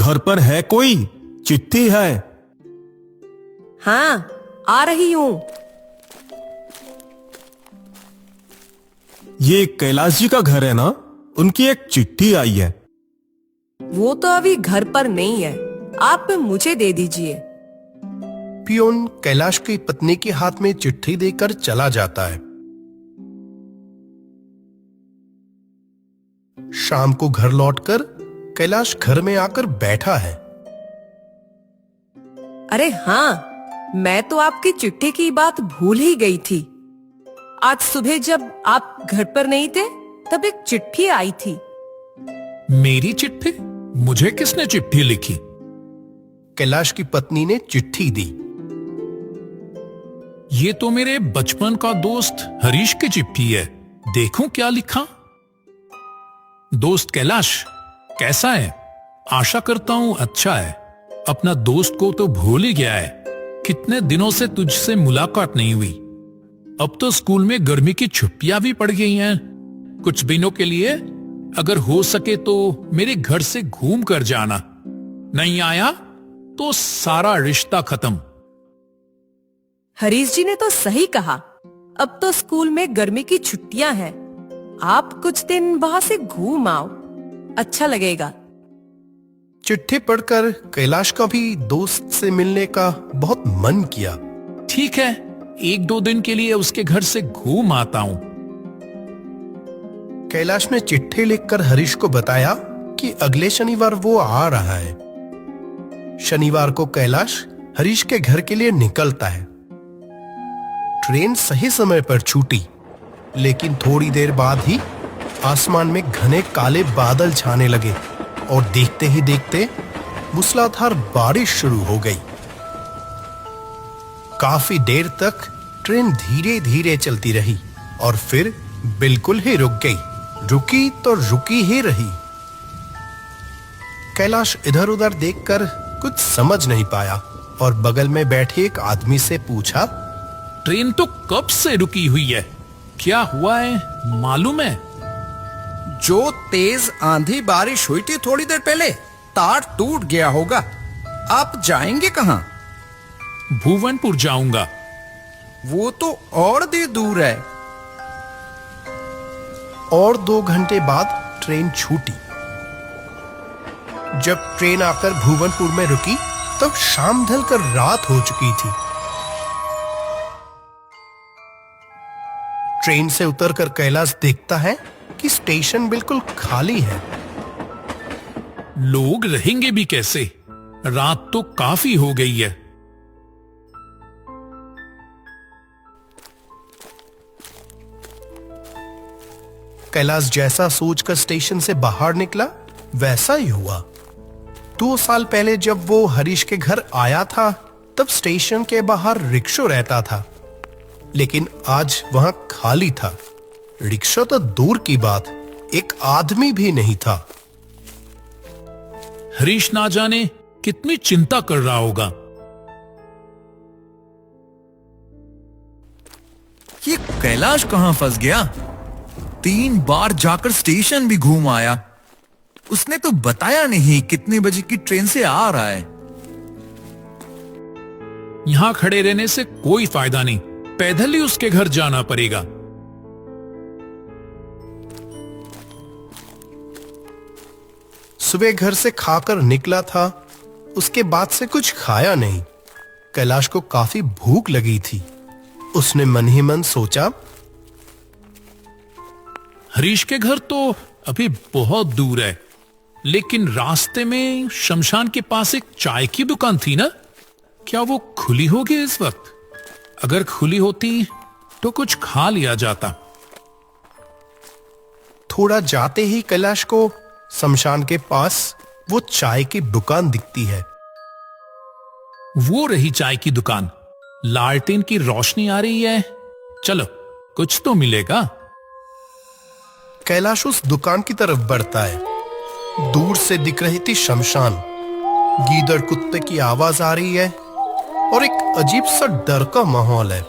घर पर है कोई? चिट्ठी है। हाँ, आ रही हूँ। ये कैलाश जी का घर है ना? उनकी एक चिट्ठी आई है। वो तो अभी घर पर नहीं है, आप मुझे दे दीजिए। पियोन कैलाश की पत्नी के हाथ में चिट्ठी देकर चला जाता है। शाम को घर लौटकर कैलाश घर में आकर बैठा है। अरे हाँ, मैं तो आपकी चिट्ठी की बात भूल ही गई थी। आज सुबह जब आप घर पर नहीं थे तब एक चिट्ठी आई थी। मेरी चिट्ठी? मुझे किसने चिट्ठी लिखी? कैलाश की पत्नी ने चिट्ठी दी। ये तो मेरे बचपन का दोस्त हरीश की चिट्ठी है। देखूं क्या लिखा। दोस्त कैलाश, कैसा है? आशा करता हूं अच्छा है। अपना दोस्त को तो भूल ही गया है। कितने दिनों से तुझसे मुलाकात नहीं हुई। अब तो स्कूल में गर्मी की छुट्टियां भी पड़ गई हैं। कुछ दिनों के लिए अगर हो सके तो मेरे घर से घूम कर जाना। नहीं आया तो सारा रिश्ता खत्म। हरीश जी ने तो सही कहा। अब तो स्कूल में गर्मी की छुट्टियां हैं। आप कुछ दिन वहां से घूम आओ, अच्छा लगेगा। चिट्ठी पढ़कर कैलाश का भी दोस्त से मिलने का बहुत मन किया। ठीक है, 1-2 दिन के लिए उसके घर से घूम आता हूं। कैलाश ने चिट्ठी लिखकर हरीश को बताया कि अगले शनिवार वो आ रहा है। शनिवार को कैलाश हरीश के घर के लिए निकलता है। ट्रेन सही समय पर छूटी, लेकिन थोड़ी देर बाद ही आसमान में घने काले बादल छाने लगे और देखते ही देखते मूसलाधार बारिश शुरू हो गई। काफी देर तक ट्रेन धीरे धीरे चलती रही और फिर बिल्कुल ही रुक गई। रुकी तो रुकी ही रही। कैलाश इधर उधर देखकर कुछ समझ नहीं पाया और बगल में बैठे एक आदमी से पूछा, ट्रेन तो कब से रुकी हुई है? क्या हुआ है मालूम है? जो तेज आंधी बारिश हुई थी थोड़ी देर पहले, तार टूट गया होगा। आप जाएंगे कहां? भुवनपुर जाऊंगा। वो तो और भी दूर है। और 2 घंटे बाद ट्रेन छूटी। जब ट्रेन आकर भुवनपुर में रुकी तब शाम ढलकर रात हो चुकी थी। ट्रेन से उतरकर कैलाश देखता है कि स्टेशन बिल्कुल खाली है। लोग रहेंगे भी कैसे? रात तो काफी हो गई है। कैलाश जैसा सोचकर स्टेशन से बाहर निकला वैसा ही हुआ। 2 साल पहले जब वो हरीश के घर आया था तब स्टेशन के बाहर रिक्शा रहता था, लेकिन आज वहां खाली था। रिक्शा तो दूर की बात, एक आदमी भी नहीं था। हरीश ना जाने कितनी चिंता कर रहा होगा। ये कैलाश कहां फंस गया? 3 बार जाकर स्टेशन भी घूम आया। उसने तो बताया नहीं कितने बजे की ट्रेन से आ रहा है। यहां खड़े रहने से कोई फायदा नहीं। पैदल ही उसके घर जाना पड़ेगा। सुबह घर से खाकर निकला था, उसके बाद से कुछ खाया नहीं। कैलाश को काफी भूख लगी थी। उसने मन ही मन सोचा, हरीश के घर तो अभी बहुत दूर है, लेकिन रास्ते में शमशान के पास एक चाय की दुकान थी ना? क्या वो खुली होगी इस वक्त? अगर खुली होती तो कुछ खा लिया जाता। थोड़ा जाते ही कैलाश को शमशान के पास वो चाय की दुकान दिखती है। वो रही चाय की दुकान। लालटेन की रोशनी आ रही है। चलो, कुछ तो मिलेगा। कैलाश उस दुकान की तरफ बढ़ता है। दूर से दिख रही थी शमशान। गीदड़ कुत्ते की आवाज आ रही है और एक अजीब सा डर का माहौल है।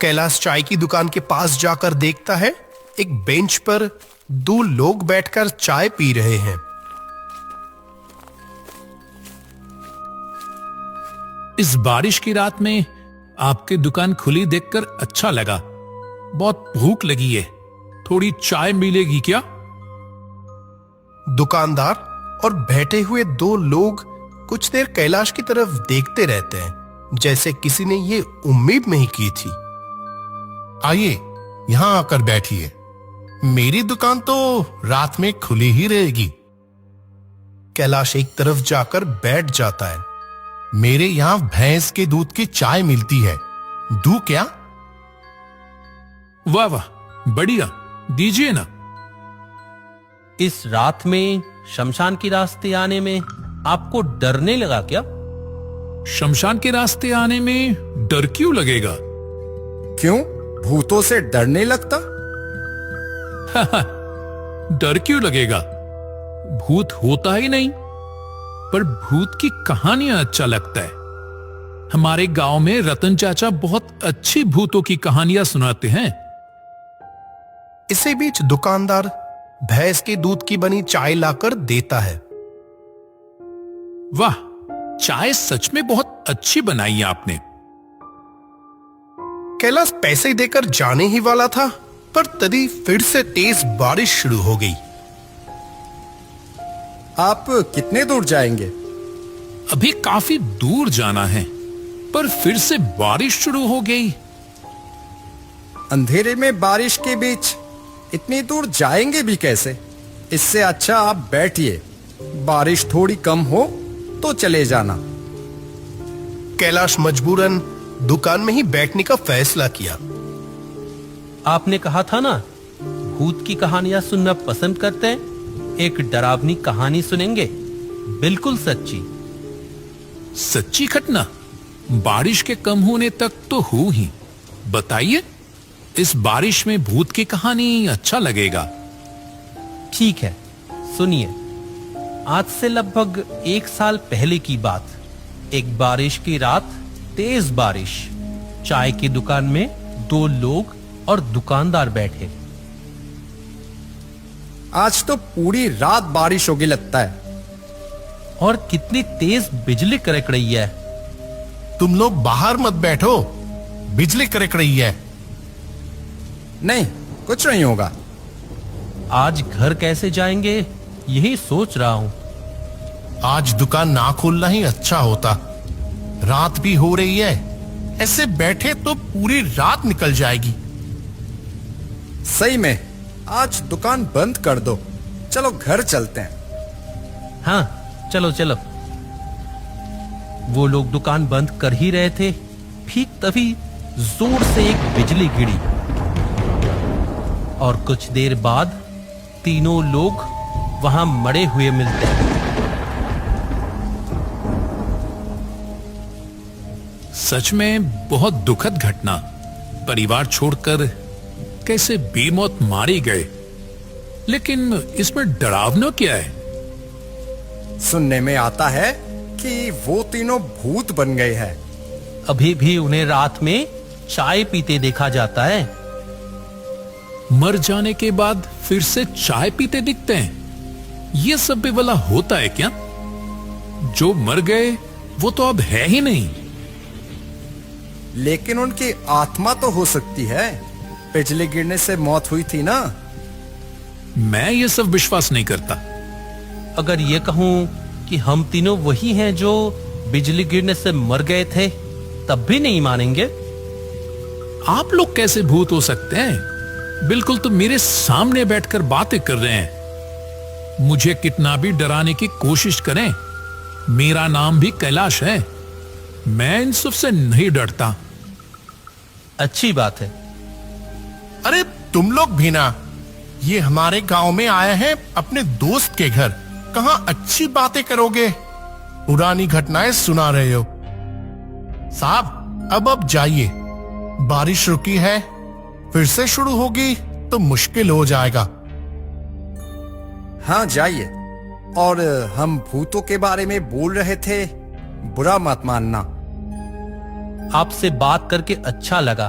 कैलाश चाय की दुकान के पास जाकर देखता है एक बेंच पर 2 लोग बैठकर चाय पी रहे हैं। इस बारिश की रात में आपकी दुकान खुली देखकर अच्छा लगा। बहुत भूख लगी है, थोड़ी चाय मिलेगी क्या? दुकानदार और बैठे हुए दो लोग कुछ देर कैलाश की तरफ देखते रहते हैं, जैसे किसी ने ये उम्मीद नहीं की थी। आइए यहां आकर बैठिए, मेरी दुकान तो रात में खुली ही रहेगी। कैलाश एक तरफ जाकर बैठ जाता है। मेरे यहां भैंस के दूध की चाय मिलती है, दूं क्या? वाह वाह, बढ़िया, दीजिए ना। इस रात में शमशान के रास्ते आने में आपको डर नहीं लगा क्या? शमशान के रास्ते आने में डर क्यों लगेगा? क्यों, भूतों से डर नहीं लगता? डर क्यों लगेगा? भूत होता ही नहीं, पर भूत की कहानियां अच्छा लगता है। हमारे गांव में रतन चाचा बहुत अच्छी भूतों की कहानियां सुनाते हैं। इसी बीच दुकानदार भैंस के दूध की बनी चाय लाकर देता है। वाह, चाय सच में बहुत अच्छी बनाई है आपने। कैलाश पैसे देकर जाने ही वाला था, पर तभी फिर से तेज बारिश शुरू हो गई। आप कितने दूर जाएंगे? अभी काफी दूर जाना है, पर फिर से बारिश शुरू हो गई। अंधेरे में बारिश के बीच इतनी दूर जाएंगे भी कैसे? इससे अच्छा आप बैठिए, बारिश थोड़ी कम हो तो चले जाना। कैलाश मजबूरन दुकान में ही बैठने का फैसला किया। आपने कहा था ना, भूत की कहानियां सुनना पसंद करते हैं। एक डरावनी कहानी सुनेंगे, बिल्कुल सच्ची। सच्ची घटना? बारिश के कम होने तक तो हो ही, बताइए। इस बारिश में भूत की कहानी अच्छा लगेगा। ठीक है, सुनिए। आज से लगभग 1 साल पहले की बात। एक बारिश की रात, तेज बारिश। चाय की दुकान में 2 लोग और दुकानदार बैठे। आज तो पूरी रात बारिश होगी लगता है। और कितनी तेज बिजली कड़क रही है। तुम लोग बाहर मत बैठो, बिजली कड़क रही है। नहीं, कुछ नहीं होगा। आज घर कैसे जाएंगे, यही सोच रहा हूं। आज दुकान ना खोलना ही अच्छा होता, रात भी हो रही है। ऐसे बैठे तो पूरी रात निकल जाएगी। सही में, आज दुकान बंद कर दो। चलो घर चलते हैं। हाँ, चलो चलो। वो लोग दुकान बंद कर ही रहे थे, ठीक तभी जोर से एक बिजली गिरी और कुछ देर बाद तीनों लोग वहां मरे हुए मिलते हैं। सच में बहुत दुखद घटना। परिवार छोड़कर कैसे बेमौत मारे गए। लेकिन इसमें डरावना क्या है? सुनने में आता है कि वो तीनों भूत बन गए हैं। अभी भी उन्हें रात में चाय पीते देखा जाता है। मर जाने के बाद फिर से चाय पीते दिखते हैं। ये सब भी भला होता है क्या? जो मर गए वो तो अब है ही नहीं। लेकिन उनकी आत्मा तो हो सकती है। बिजली गिरने से मौत हुई थी ना। मैं ये सब विश्वास नहीं करता। अगर ये कहूं कि हम तीनों वही हैं जो बिजली गिरने से मर गए थे, तब भी नहीं मानेंगे। आप लोग कैसे भूत हो सकते हैं? बिल्कुल तो मेरे सामने बैठकर बातें कर रहे हैं। मुझे कितना भी डराने की कोशिश करें, मेरा नाम भी कैलाश है। मैं इन सब से नहीं डरता। अच्छी बात है। अरे तुम लोग भी ना, ये हमारे गांव में आए हैं अपने दोस्त के घर। कहां अच्छी बातें करोगे, पुरानी घटनाएं सुना रहे हो। साहब अब जाइए, बारिश रुकी है, फिर से शुरू होगी तो मुश्किल हो जाएगा। हाँ जाइए। और हम भूतों के बारे में बोल रहे थे, बुरा मत मानना। आपसे बात करके अच्छा लगा।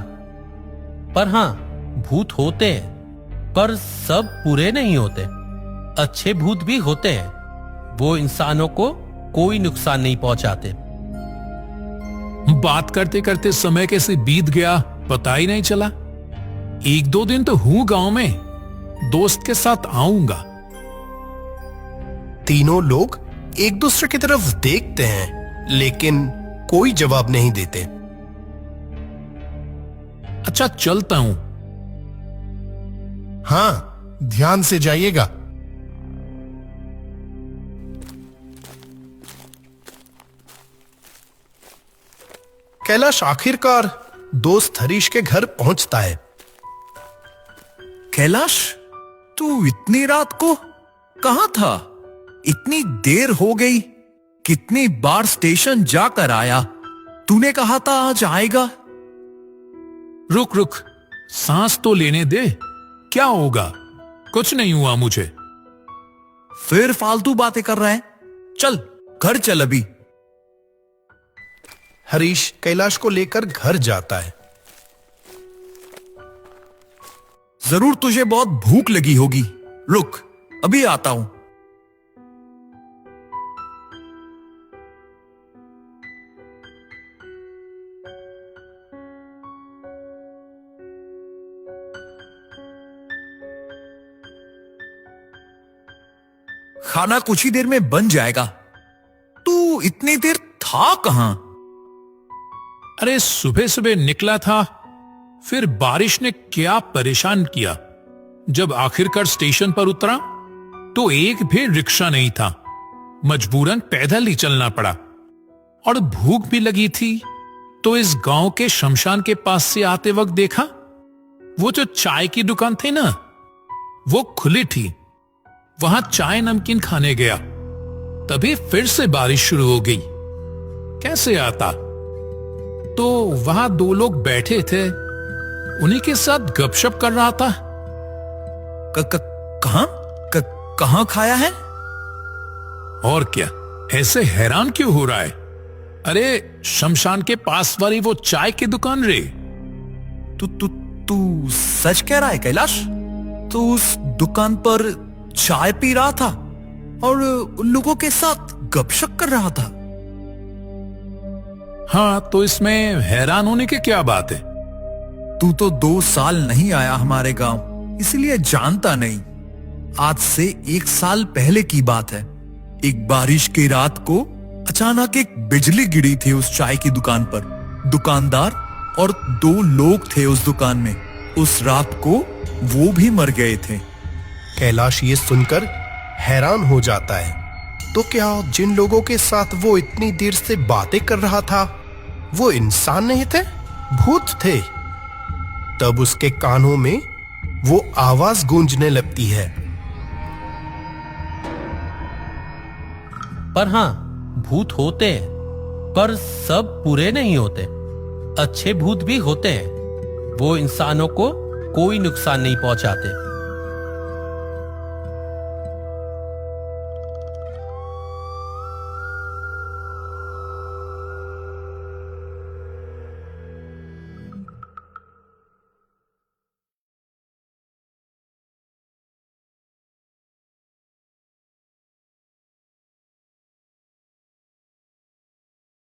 पर हाँ, भूत होते हैं, पर सब बुरे नहीं होते। अच्छे भूत भी होते हैं। वो इंसानों को कोई नुकसान नहीं पहुंचाते। बात करते करते समय कैसे बीत गया पता ही नहीं चला। 1-2 दिन तो हूं गांव में, दोस्त के साथ आऊंगा। तीनों लोग एक दूसरे की तरफ देखते हैं लेकिन कोई जवाब नहीं देते। अच्छा चलता हूं। हाँ, ध्यान से जाइएगा। कैलाश आखिरकार दोस्त हरीश के घर पहुंचता है। कैलाश, तू इतनी रात को कहां था? इतनी देर हो गई, कितनी बार स्टेशन जाकर आया। तूने कहा था आज आएगा। रुक रुक, सांस तो लेने दे। क्या होगा? कुछ नहीं हुआ मुझे। फिर फालतू बातें कर रहा है। चल घर चल अभी। हरीश कैलाश को लेकर घर जाता है। जरूर तुझे बहुत भूख लगी होगी। रुक, अभी आता हूं। खाना कुछ ही देर में बन जाएगा। तू इतनी देर था कहां? अरे सुबह सुबह निकला था, फिर बारिश ने क्या परेशान किया। जब आखिरकार स्टेशन पर उतरा तो एक भी रिक्शा नहीं था। मजबूरन पैदल ही चलना पड़ा और भूख भी लगी थी। तो इस गांव के शमशान के पास से आते वक्त देखा वो जो चाय की दुकान थी ना, वो खुली थी। वहां चाय नमकीन खाने गया, तभी फिर से बारिश शुरू हो गई। कैसे आता? तो वहां 2 लोग बैठे थे, उन्हीं के साथ गपशप कर रहा था। कहां खाया है? और क्या, ऐसे हैरान क्यों हो रहा है? अरे शमशान के पास वाली वो चाय की दुकान रे। तू सच कह रहा है कैलाश? तू उस दुकान पर चाय पी रहा था और लोगों के साथ गपशप कर रहा था? हाँ, तो इसमें हैरान होने की क्या बात है? तू तो 2 साल नहीं आया हमारे गांव, इसलिए जानता नहीं। आज से 1 साल पहले की बात है। एक बारिश की रात को अचानक एक बिजली गिरी थी उस चाय की दुकान पर। दुकानदार और 2 लोग थे उस दुकान में। उस रात को वो भी मर गए थे। कैलाश ये सुनकर हैरान हो जाता है। तो क्या जिन लोगों के साथ वो इतनी देर से बातें कर रहा था वो इंसान नहीं थे, भूत थे? तब उसके कानों में वो आवाज गूंजने लगती है। पर हाँ, भूत होते हैं, पर सब बुरे नहीं होते। अच्छे भूत भी होते हैं। वो इंसानों को कोई नुकसान नहीं पहुंचाते।